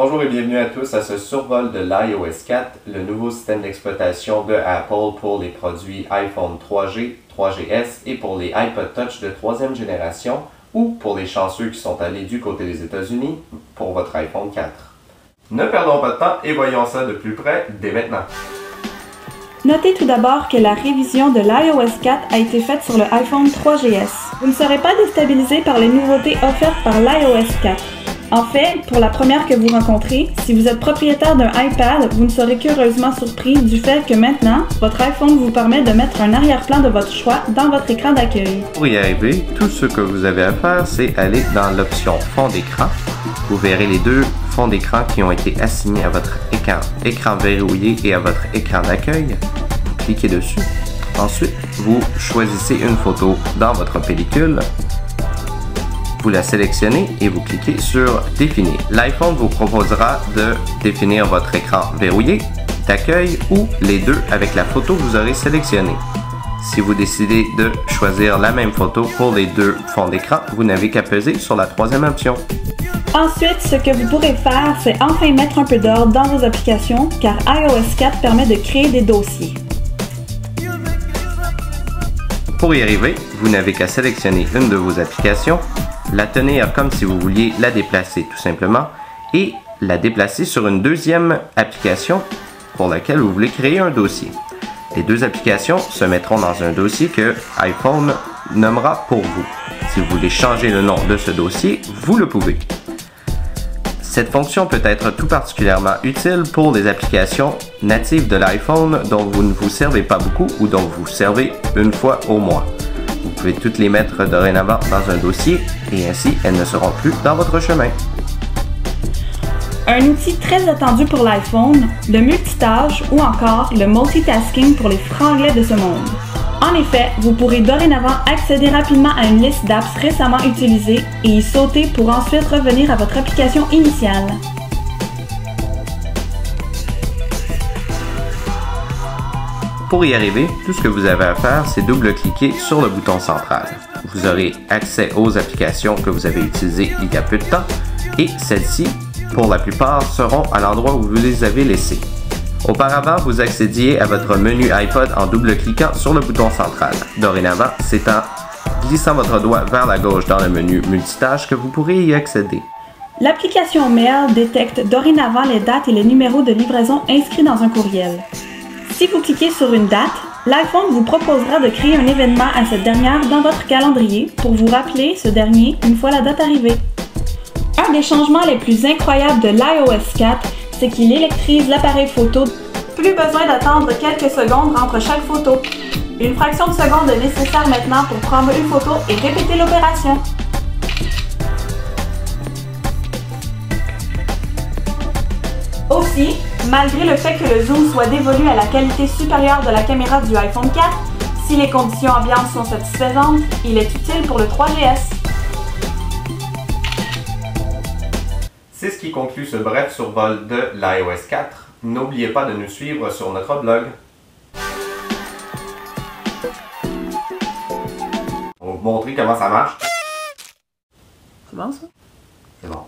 Bonjour et bienvenue à tous à ce survol de l'iOS 4, le nouveau système d'exploitation de Apple pour les produits iPhone 3G, 3GS et pour les iPod Touch de 3e génération ou pour les chanceux qui sont allés du côté des États-Unis pour votre iPhone 4. Ne perdons pas de temps et voyons ça de plus près dès maintenant. Notez tout d'abord que la révision de l'iOS 4 a été faite sur le iPhone 3GS. Vous ne serez pas déstabilisé par les nouveautés offertes par l'iOS 4. En fait, pour la première que vous rencontrez, si vous êtes propriétaire d'un iPad, vous ne serez qu'heureusement surpris du fait que maintenant, votre iPhone vous permet de mettre un arrière-plan de votre choix dans votre écran d'accueil. Pour y arriver, tout ce que vous avez à faire, c'est aller dans l'option fond d'écran. Vous verrez les deux fonds d'écran qui ont été assignés à votre écran verrouillé et à votre écran d'accueil. Cliquez dessus. Ensuite, vous choisissez une photo dans votre pellicule. Vous la sélectionnez et vous cliquez sur Définir. L'iPhone vous proposera de définir votre écran verrouillé, d'accueil ou les deux avec la photo que vous aurez sélectionnée. Si vous décidez de choisir la même photo pour les deux fonds d'écran, vous n'avez qu'à peser sur la troisième option. Ensuite, ce que vous pourrez faire, c'est enfin mettre un peu d'ordre dans vos applications, car iOS 4 permet de créer des dossiers. Pour y arriver, vous n'avez qu'à sélectionner une de vos applications, la tenir comme si vous vouliez la déplacer tout simplement et la déplacer sur une deuxième application pour laquelle vous voulez créer un dossier. Les deux applications se mettront dans un dossier que iPhone nommera pour vous. Si vous voulez changer le nom de ce dossier, vous le pouvez. Cette fonction peut être tout particulièrement utile pour les applications natives de l'iPhone dont vous ne vous servez pas beaucoup ou dont vous servez une fois au mois. Vous pouvez toutes les mettre dorénavant dans un dossier et ainsi elles ne seront plus dans votre chemin. Un outil très attendu pour l'iPhone, le multitâche ou encore le multitasking pour les franglais de ce monde. En effet, vous pourrez dorénavant accéder rapidement à une liste d'apps récemment utilisées et y sauter pour ensuite revenir à votre application initiale. Pour y arriver, tout ce que vous avez à faire, c'est double-cliquer sur le bouton central. Vous aurez accès aux applications que vous avez utilisées il y a peu de temps et celles-ci, pour la plupart, seront à l'endroit où vous les avez laissées. Auparavant, vous accédiez à votre menu iPod en double-cliquant sur le bouton central. Dorénavant, c'est en glissant votre doigt vers la gauche dans le menu multitâche que vous pourrez y accéder. L'application Mail détecte dorénavant les dates et les numéros de livraison inscrits dans un courriel. Si vous cliquez sur une date, l'iPhone vous proposera de créer un événement à cette dernière dans votre calendrier pour vous rappeler ce dernier une fois la date arrivée. Un des changements les plus incroyables de l'iOS 4, c'est qu'il électrise l'appareil photo. Plus besoin d'attendre quelques secondes entre chaque photo. Une fraction de seconde est nécessaire maintenant pour prendre une photo et répéter l'opération. Aussi, malgré le fait que le zoom soit dévolu à la qualité supérieure de la caméra du iPhone 4, si les conditions ambiantes sont satisfaisantes, il est utile pour le 3GS. C'est ce qui conclut ce bref survol de l'iOS 4. N'oubliez pas de nous suivre sur notre blog. On va vous montrer comment ça marche. C'est bon ça? C'est bon.